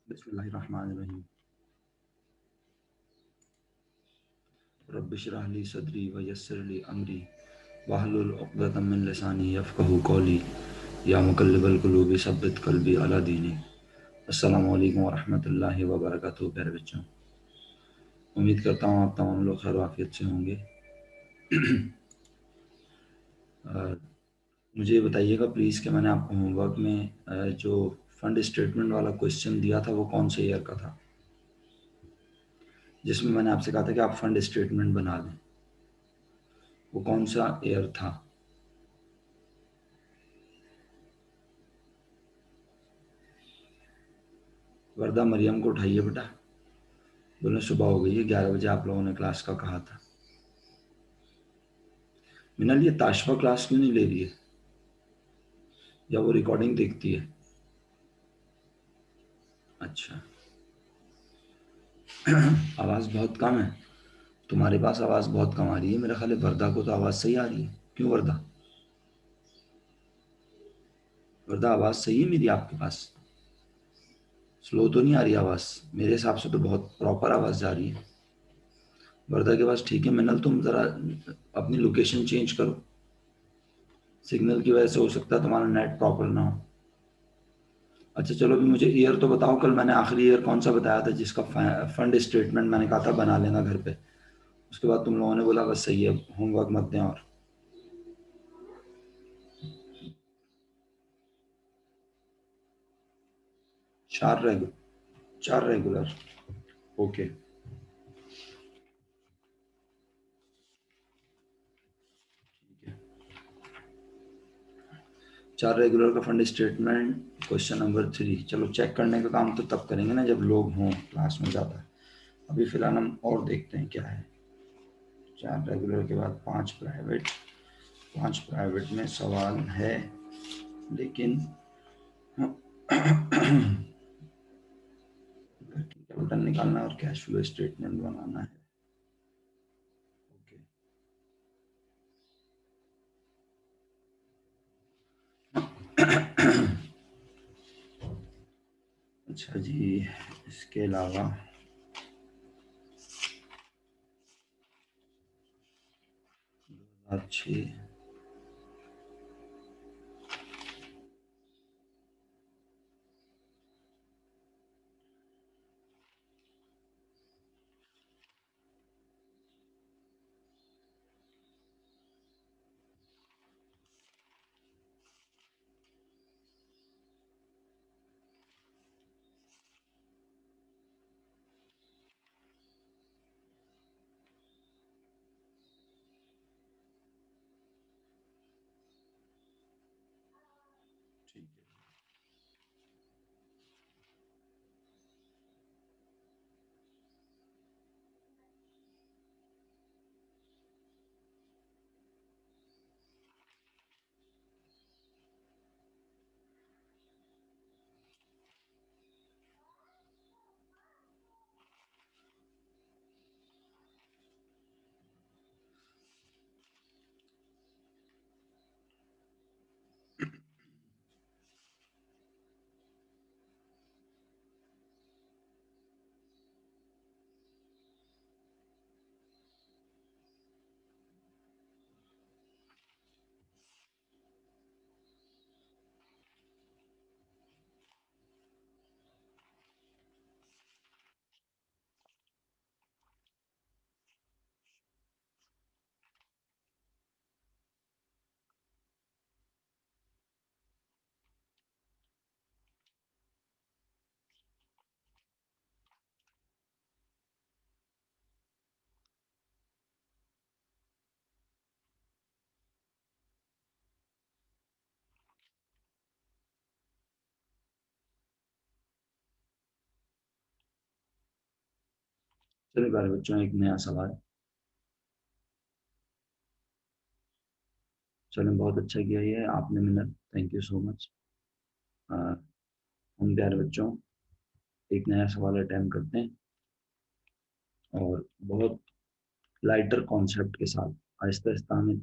बिस्मिल्लाहिर्रहमानिर्रहीम। रब्बि इश्रह ली सदरी व यस्सिर ली अमरी वहलुल उक़दतम मिन लिसानी यफ़क़हू क़ौली या मुक़ल्लिबल क़ुलूबि सब्बित क़ल्बी अला दीनी। अस्सलामु अलैकुम व रहमतुल्लाहि व बरकातुहू। प्यारे बच्चों, उम्मीद करता हूँ आप तमाम लोग खैर आफियत से होंगे। मुझे ये बताइएगा प्लीज़ कि मैंने आपको होमवर्क में जो फंड स्टेटमेंट वाला क्वेश्चन दिया था वो कौन से ईयर का था, जिसमें मैंने आपसे कहा था कि आप फंड स्टेटमेंट बना दें, वो कौन सा ईयर था? वर्दा मरियम को उठाइए बेटा, बोले सुबह हो गई है, 11 बजे आप लोगों ने क्लास का कहा था। मिनल, ये ताशफा क्लास क्यों नहीं ले रही है, या वो रिकॉर्डिंग देखती है? अच्छा। आवाज़ बहुत कम है तुम्हारे पास, आवाज़ बहुत कम आ रही है। मेरा ख्याल है वर्दा को तो आवाज़ सही आ रही है। क्यों वर्दा? वर्दा आवाज़ सही है मेरी आपके पास? स्लो तो नहीं आ रही आवाज़? मेरे हिसाब से तो बहुत प्रॉपर आवाज़ जा रही है वर्दा के पास। ठीक है मिनल, तुम ज़रा अपनी लोकेशन चेंज करो, सिग्नल की वजह से हो सकता है तुम्हारा नेट प्रॉपर ना हो। अच्छा चलो, अभी मुझे ईयर तो बताओ, कल मैंने आखिरी ईयर कौन सा बताया था जिसका फंड स्टेटमेंट मैंने कहा था बना लेना घर पे? उसके बाद तुम लोगों ने बोला बस सही है, होमवर्क मत दें। और चार रेगुलर, चार रेगुलर, ओके। चार रेगुलर का फंड स्टेटमेंट क्वेश्चन नंबर 3। चलो चेक करने का काम तो तब करेंगे ना जब लोग हों क्लास में ज़्यादा। अभी फ़िलहाल हम और देखते हैं क्या है। चार रेगुलर के बाद पांच प्राइवेट। पांच प्राइवेट में सवाल है, लेकिन वर्किंग कैपिटल निकालना और कैश फ्लो स्टेटमेंट बनाना है। अच्छा जी, इसके अलावा अच्छी ठीक है। चलिए प्यारे बच्चों, एक नया सवाल। चलो बहुत अच्छा किया ये आपने minute, thank you so much. हम प्यारे बच्चों एक नया सवाल अटेम्प्ट करते हैं, और बहुत लाइटर कॉन्सेप्ट के साथ आहिस्ता आहिस्ता हमें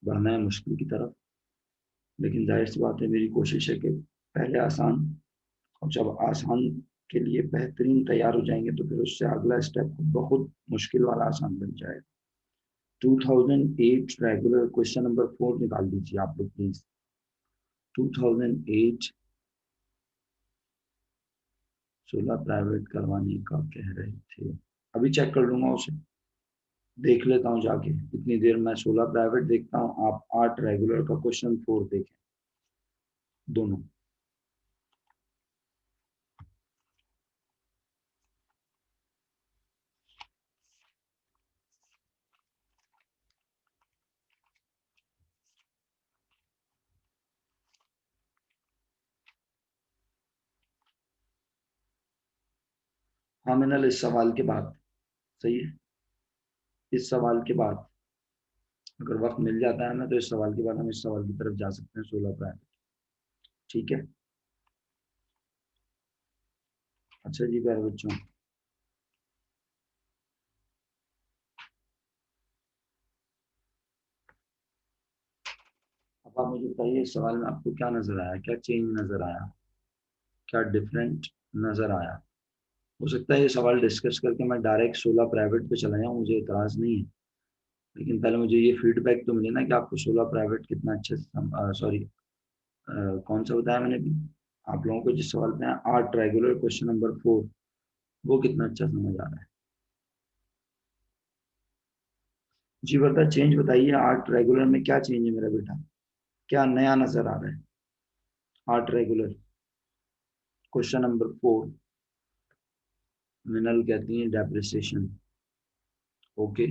बढ़ना है मुश्किल की तरफ। लेकिन जाहिर सी बात है, मेरी कोशिश है कि पहले आसान, और जब आसान के लिए बेहतरीन तैयार हो जाएंगे तो फिर उससे अगला स्टेप बहुत मुश्किल वाला आसान बन जाएगा। 2008 रेगुलर क्वेश्चन नंबर 4 निकाल दीजिए आप लोग प्लीज। 2008 16 प्राइवेट करवाने का कह रहे थे, अभी चेक कर लूंगा उसे, देख लेता हूँ जाके। इतनी देर मैं 16 प्राइवेट देखता हूँ, आप 8 रेगुलर का क्वेश्चन 4 देखें दोनों। हाँ मिनल, इस सवाल के बाद सही है, इस सवाल के बाद अगर वक्त मिल जाता है ना तो इस सवाल के बाद हम इस सवाल की तरफ जा सकते हैं, 16 प्राइवेट। ठीक है। अच्छा जी प्यारे बच्चों, अब आप मुझे बताइए इस सवाल में आपको क्या नजर आया, क्या चेंज नजर आया, क्या डिफरेंट नजर आया। हो सकता है ये सवाल डिस्कस करके मैं डायरेक्ट 16 प्राइवेट पे चला जाऊँ, मुझे इतराज नहीं है, लेकिन पहले मुझे ये फीडबैक तो मिले ना कि आपको 16 प्राइवेट कितना अच्छे से, सॉरी कौन सा बताया मैंने भी, आप लोगों को जिस सवाल में 8 रेगुलर क्वेश्चन नंबर 4 वो कितना अच्छा समझ आ रहा है। जी बता, चेंज बताइए, 8 रेगुलर में क्या चेंज है मेरा बेटा, क्या नया नजर आ रहा है। 8 रेगुलर क्वेश्चन नंबर 4, मिनल कहती है डेप्रिसिएशन। ओके,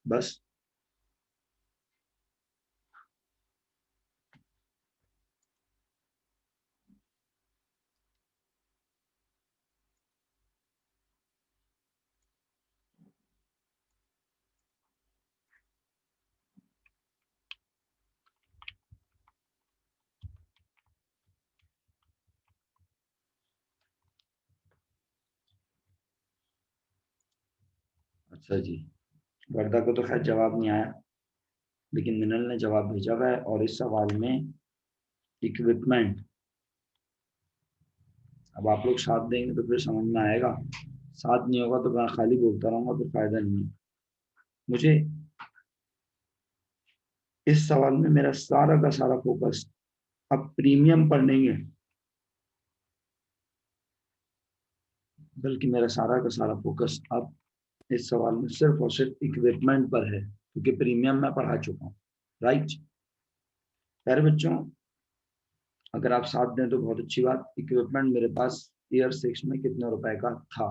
बस। अच्छा जी, वर्दा को तो खैर जवाब नहीं आया, लेकिन मिनल ने जवाब भेजा हुआ है, और इस सवाल में इक्विपमेंट, अब आप लोग साथ देंगे तो फिर समझ में आएगा, साथ नहीं होगा तो मैं खाली बोलता रहूंगा तो फायदा नहीं है। मुझे इस सवाल में मेरा सारा का सारा फोकस अब प्रीमियम पर नहीं है, बल्कि मेरा सारा का सारा फोकस अब इस सवाल में सिर्फ और सिर्फ इक्विपमेंट पर है, क्योंकि प्रीमियम मैं पढ़ा चुका हूँ। राइट प्यारे बच्चों, अगर आप साथ दें तो बहुत अच्छी बात। इक्विपमेंट मेरे पास ईयर 6 में कितने रुपए का था,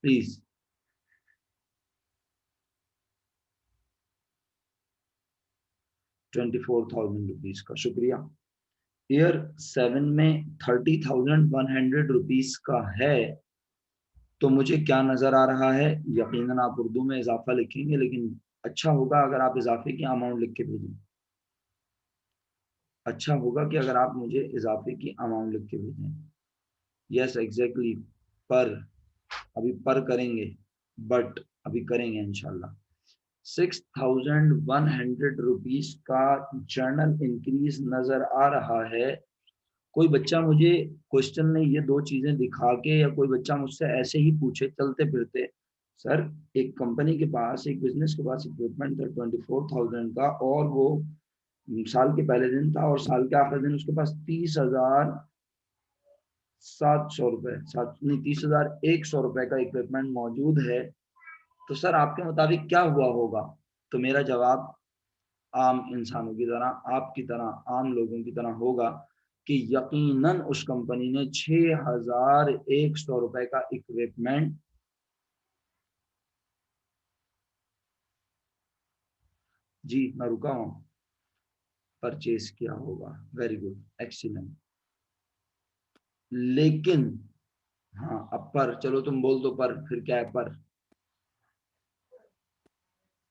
प्लीज। 24,000 रुपीज का शुक्रिया। ईयर 7 में 30,100 रुपीज का है, तो मुझे क्या नजर आ रहा है, यकीनन आप उर्दू में इजाफा लिखेंगे, लेकिन अच्छा होगा अगर आप इजाफे की अमाउंट लिख के भेजें। अच्छा होगा कि अगर आप मुझे इजाफे की अमाउंट लिख के भेजें। यस एग्जैक्टली, पर अभी पर करेंगे, बट अभी करेंगे इंशाल्लाह। 6,100 रुपीज का जर्नल इंक्रीज नजर आ रहा है। कोई बच्चा मुझे क्वेश्चन में ये दो चीजें दिखा के, या कोई बच्चा मुझसे ऐसे ही पूछे चलते फिरते, सर एक कंपनी के पास, एक बिजनेस के पास इक्विपमेंट था 24,000 का, और वो साल के पहले दिन था, और साल के आखिरी दिन उसके पास 30,700 रुपए, सात नहीं 30,100 रुपए का इक्विपमेंट मौजूद है, तो सर आपके मुताबिक क्या हुआ होगा। तो मेरा जवाब आम इंसानों की तरह, आपकी तरह, आम लोगों की तरह होगा कि यकीनन उस कंपनी ने 6,100 रुपए का इक्विपमेंट, जी मैं रुका हूं, परचेज किया होगा। Very good, excellent. लेकिन हाँ, अब पर चलो तुम बोल दो, पर फिर क्या है पर।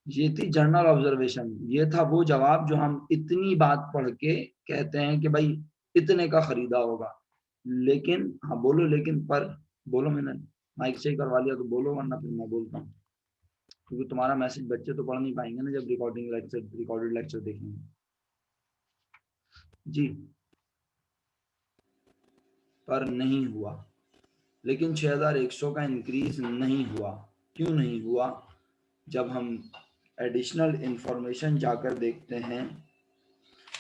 ये थी जर्नल ऑब्जर्वेशन, ये था वो जवाब जो हम इतनी बात पढ़ के कहते हैं कि भाई इतने का खरीदा होगा। लेकिन हाँ बोलो, लेकिन पर बोलो, मैंने माइक से ही करवा लिया तो बोलो, वरना फिर मैं बोलता हूँ, क्योंकि तुम्हारा मैसेज बच्चे तो पढ़ नहीं पाएंगे ना जब रिकॉर्डिंग लेक्चर, रिकॉर्डेड लेक्चर देखेंगे। जी, पर नहीं हुआ। लेकिन 6100 का इंक्रीज नहीं हुआ। क्यों नहीं हुआ? जब हम एडिशनल इंफॉर्मेशन जाकर देखते हैं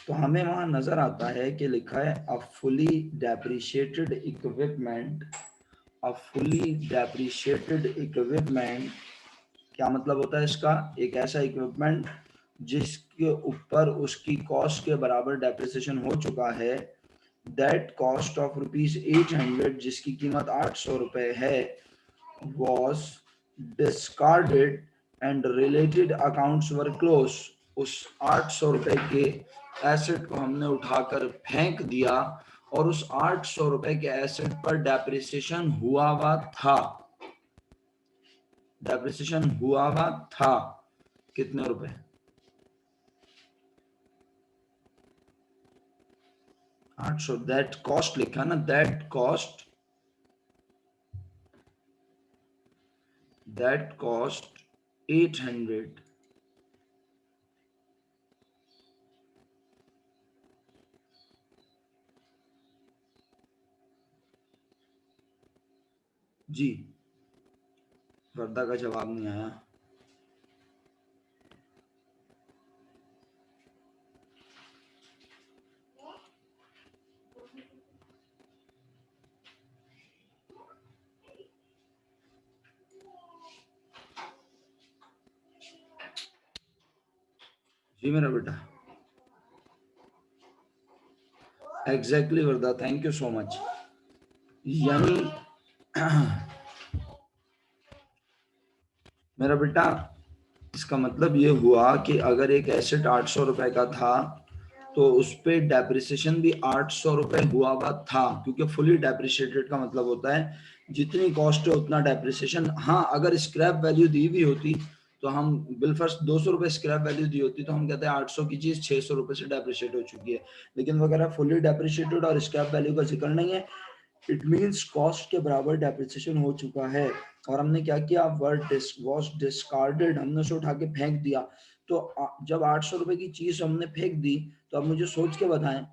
तो हमें वहां नजर आता है कि लिखा है a fully depreciated equipment. A fully depreciated equipment क्या मतलब होता है इसका? एक ऐसा इक्विपमेंट जिसके ऊपर उसकी कॉस्ट के बराबर डेप्रिसिएशन हो चुका है। दैट कॉस्ट ऑफ ₹800, जिसकी कीमत 800 रुपए है, was discarded and related accounts were closed। उस 800 रुपए के एसेट को हमने उठाकर फेंक दिया और उस 800 रुपए के एसेट पर डेप्रिसिएशन हुआ हुआ था। डेप्रिसिएशन हुआ हुआ था कितने रुपए? 800। दैट कॉस्ट लिखा ना, दैट कॉस्ट 800। जी, वर्दा का जवाब नहीं आया। जी मेरा बेटा, exactly Warda, thank you so much. यानी मेरा बेटा, इसका मतलब ये हुआ कि अगर एक एसेट 800 रुपए का था तो उस पे डेप्रिसिएशन भी 800 रुपए हुआ हुआ था, क्योंकि फुली डेप्रिशिएटेड का मतलब होता है जितनी कॉस्ट है उतना डेप्रिसिएशन। हाँ, अगर स्क्रैप वैल्यू दी हुई होती तो हम बिलफर्स्ट 200 रुपए स्क्रैप वैल्यू दी होती तो हम कहते हैं 800 की चीज 600 रुपए से डेप्रिशिएट हो चुकी है। लेकिन वगैरह फुली डेप्रिशिएटेड और स्क्रैप वैल्यू का जिक्र नहीं है। इट मीन्स कॉस्ट के बराबर डेप्रिसिएशन हो चुका है। और हमने क्या किया? वर्ड वॉज डिस्कार्डेड, हमने उसे उठा के फेंक दिया। तो जब 800 रुपए की चीज हमने फेंक दी तो अब मुझे सोच के बताएं।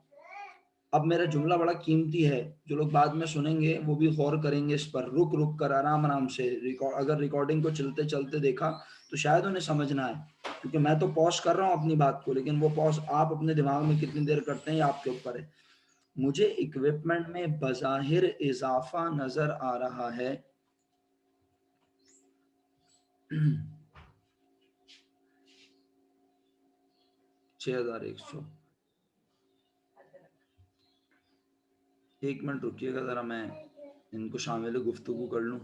अब मेरा जुमला बड़ा कीमती है, जो लोग बाद में सुनेंगे वो भी गौर करेंगे इस पर, रुक रुक कर आराम आराम से। अगर रिकॉर्डिंग को चलते चलते देखा तो शायद उन्हें समझना है, क्योंकि मैं तो पॉज कर रहा हूँ अपनी बात को, लेकिन वो पॉज आप अपने दिमाग में कितनी देर करते हैं ये आपके ऊपर है। मुझे इक्विपमेंट में बज़ाहिर इजाफा नजर आ रहा है 6100। एक मिनट रुकिएगा जरा, मैं इनको शामिल गुफ्तगू कर लूं।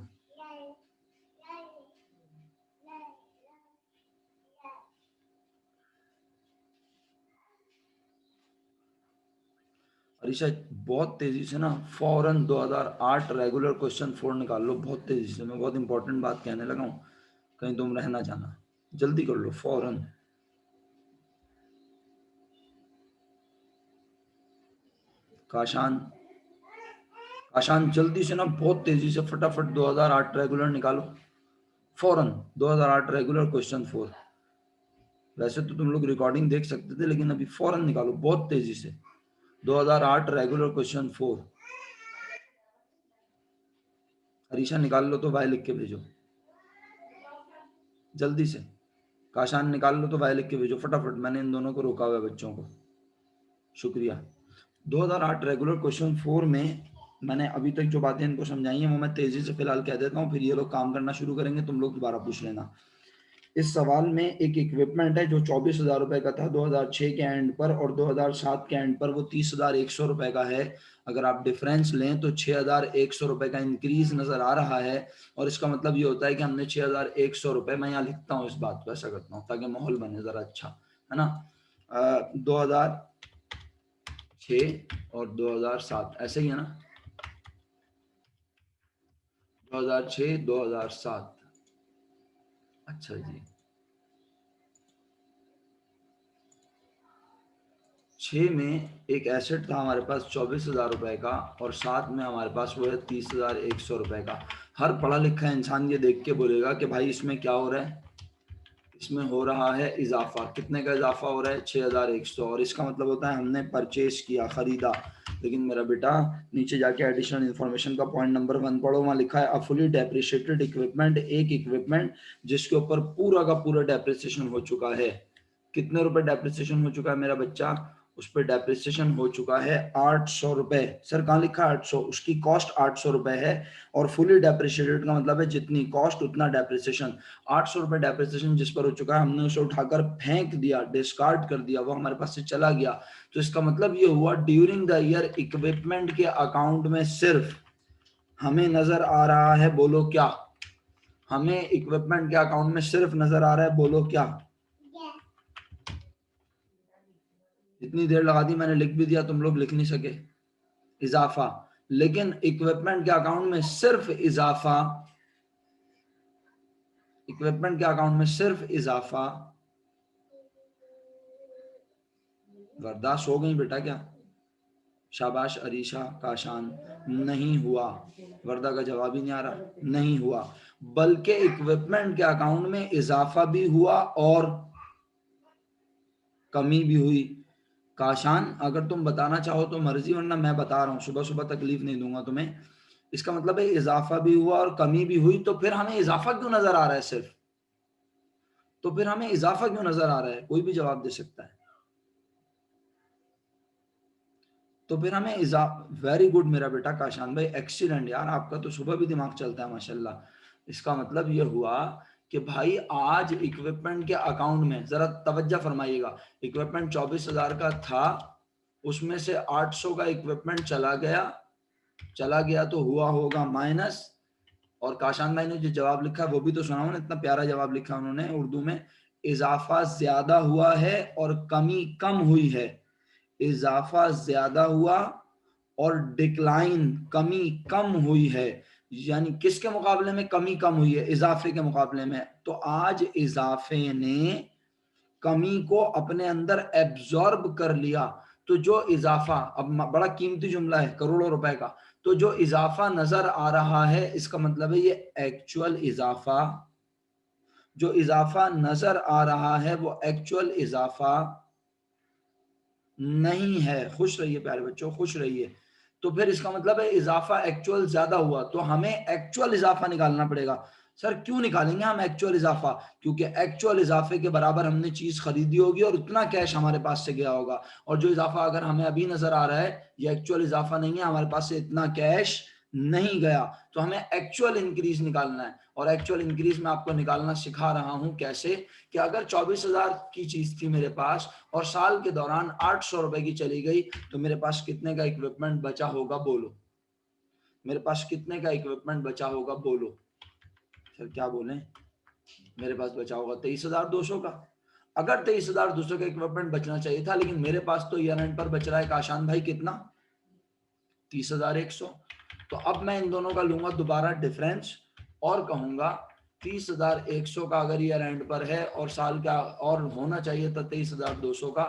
अरीशा, बहुत तेजी से ना फौरन 2008 रेगुलर क्वेश्चन 4 निकाल लो, बहुत तेजी से। मैं बहुत इंपॉर्टेंट बात कहने लगा हूँ, कहीं तुम रह ना जाना। जल्दी कर लो फौरन। काशान, काशान जल्दी से ना, बहुत तेजी से फटाफट 2008 रेगुलर निकालो फौरन। 2008 रेगुलर क्वेश्चन 4। वैसे तो तुम लोग रिकॉर्डिंग देख सकते थे, लेकिन अभी फौरन निकालो बहुत तेजी से। 2008 रेगुलर क्वेश्चन 4। हरीशा निकाल लो तो वाई लिख के भेजो जल्दी से। काशान निकाल लो तो वाई लिख के भेजो फटाफट, मैंने इन दोनों को रोका हुआ है बच्चों को। शुक्रिया। 2008 रेगुलर क्वेश्चन 4 में मैंने अभी तक जो बातें इनको समझाई हैं वो मैं तेजी से फिलहाल कह देता हूँ, फिर ये लोग काम करना शुरू करेंगे, तुम लोग दोबारा पूछ लेना। इस सवाल में एक इक्विपमेंट है जो 24,000 रुपए का था 2006 के एंड पर, और 2007 के एंड पर वो 30,100 रुपए का है। अगर आप डिफरेंस लें तो 6,100 रुपए का इंक्रीज नजर आ रहा है। और इसका मतलब ये होता है कि हमने 6,100 रुपए, मैं यहाँ लिखता हूँ इस बात को, ऐसा करता हूँ ताकि माहौल बने जरा अच्छा, है ना। 2006 और 2007 ऐसे ही है ना, 2006 2007। अच्छा जी, 6 में एक एसेट था हमारे पास 24,000 रुपए का, और 7 में हमारे पास वो है 30,100 रुपए का। हर पढ़ा लिखा इंसान ये देख के बोलेगा कि भाई इसमें क्या हो रहा है, इसमें हो रहा है इजाफा। कितने का इजाफा हो रहा है? 6100। और इसका मतलब होता है हमने परचेज किया, खरीदा। लेकिन मेरा बेटा नीचे जाके एडिशनल इन्फॉर्मेशन का पॉइंट नंबर 1 पढ़ो, वहां लिखा है अ फुली डेप्रिशिएटेड इक्विपमेंट, एक इक्विपमेंट जिसके ऊपर पूरा का पूरा डेप्रिसिएशन हो चुका है। कितने रुपए डेप्रिसिएशन हो चुका है मेरा बच्चा? उस पर डेप्रिसिएशन हो चुका है 800 रुपए। सर कहाँ लिखा 800? उसकी कॉस्ट 800 रुपए है। और फुली डेप्रिशिएटेड का मतलब है जितनी कॉस्ट उतना डेप्रिसिएशन। 800 रुपए डेप्रिसिएशन जिस पर हो चुका है, हमने उसे उठाकर फेंक दिया, डिस्कार्ड कर दिया, वो हमारे पास से चला गया। तो इसका मतलब ये हुआ ड्यूरिंग द ईयर इक्विपमेंट के अकाउंट में सिर्फ हमें नजर आ रहा है, बोलो क्या? हमें इक्विपमेंट के अकाउंट में सिर्फ नजर आ रहा है, बोलो क्या? इतनी देर लगा दी मैंने, लिख भी दिया, तुम लोग लिख नहीं सके। इजाफा। लेकिन इक्विपमेंट के अकाउंट में सिर्फ इजाफा, इक्विपमेंट के अकाउंट में सिर्फ इजाफा। बर्दाश्त हो गई बेटा क्या? शाबाश अरीशा, काशान। नहीं हुआ। वर्दा का जवाब ही नहीं आ रहा। नहीं हुआ, बल्कि इक्विपमेंट के अकाउंट में इजाफा भी हुआ और कमी भी हुई। काशान अगर तुम बताना चाहो तो मर्जी, वरना मैं बता रहा हूँ, सुबह सुबह तकलीफ नहीं दूंगा तुम्हें। इसका मतलब है इजाफा भी हुआ और कमी भी हुई। तो फिर हमें इजाफा क्यों नजर आ रहा है सिर्फ? तो फिर हमें इजाफा क्यों नजर आ रहा है? कोई भी जवाब दे सकता है। तो फिर हमें वेरी गुड मेरा बेटा काशान भाई, एक्सीलेंट यार, आपका तो सुबह भी दिमाग चलता है माशाल्लाह। इसका मतलब ये हुआ कि भाई आज इक्विपमेंट के अकाउंट में, जरा तवज्जो फरमाइएगा, इक्विपमेंट 24,000 का था, उसमें से 800 का इक्विपमेंट चला गया। चला गया तो हुआ होगा माइनस। और काशान भाई ने जो जवाब लिखा वो भी तो सुना ना, इतना प्यारा जवाब लिखा उन्होंने उर्दू में। इजाफा ज्यादा हुआ है और कमी कम हुई है। इजाफा ज्यादा हुआ और डिक्लाइन, कमी कम हुई है। यानी किसके मुकाबले में कमी कम हुई है? इजाफे के मुकाबले में। तो आज इजाफे ने कमी को अपने अंदर एब्जॉर्ब कर लिया। तो जो इजाफा, अब बड़ा कीमती जुमला है, करोड़ों रुपए का, तो जो इजाफा नजर आ रहा है, इसका मतलब है ये एक्चुअल इजाफा, जो इजाफा नजर आ रहा है वो एक्चुअल इजाफा नहीं है। खुश रहिए प्यारे बच्चों, खुश रहिए। तो फिर इसका मतलब है इजाफा एक्चुअल ज्यादा हुआ, तो हमें एक्चुअल इजाफा निकालना पड़ेगा। सर क्यों निकालेंगे हम एक्चुअल इजाफा? क्योंकि एक्चुअल इजाफे के बराबर हमने चीज खरीदी होगी और उतना कैश हमारे पास से गया होगा। और जो इजाफा अगर हमें अभी नजर आ रहा है, ये एक्चुअल इजाफा नहीं है, हमारे पास से इतना कैश नहीं गया। तो हमें एक्चुअल इंक्रीज निकालना है। और एक्चुअल इंक्रीज मैं आपको निकालना सिखा रहा हूं कैसे, कि अगर 24,000 की चीज थी मेरे पास और साल के दौरान 800 रुपए की चली गई, तो मेरे पास कितने का इक्विपमेंट बचा होगा, बोलो? मेरे पास कितने का इक्विपमेंट बचा होगा, बोलो? सर क्या बोले? मेरे पास बचा होगा 23,200 का। अगर 23,200 का इक्विपमेंट बचना चाहिए था, लेकिन मेरे पास तो ईयर एंड पर बच रहा है काशान भाई कितना? 30,100। तो अब मैं इन दोनों का लूंगा दोबारा डिफरेंस और कहूंगा 30,100 का अगर ईयर एंड पर है और साल का और होना चाहिए था 23,200 का,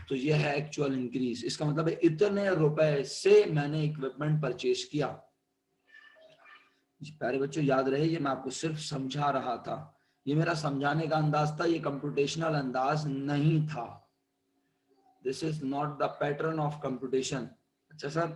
तो ये है एक्चुअल इंक्रीज। इसका मतलब है इतने रुपए से मैंने इक्विपमेंट परचेज किया। प्यारे बच्चों याद रहे, ये मैं आपको सिर्फ समझा रहा था, ये मेरा समझाने का अंदाज था, ये कंप्यूटेशनल अंदाज नहीं था। This is not the pattern of computation. अच्छा सर।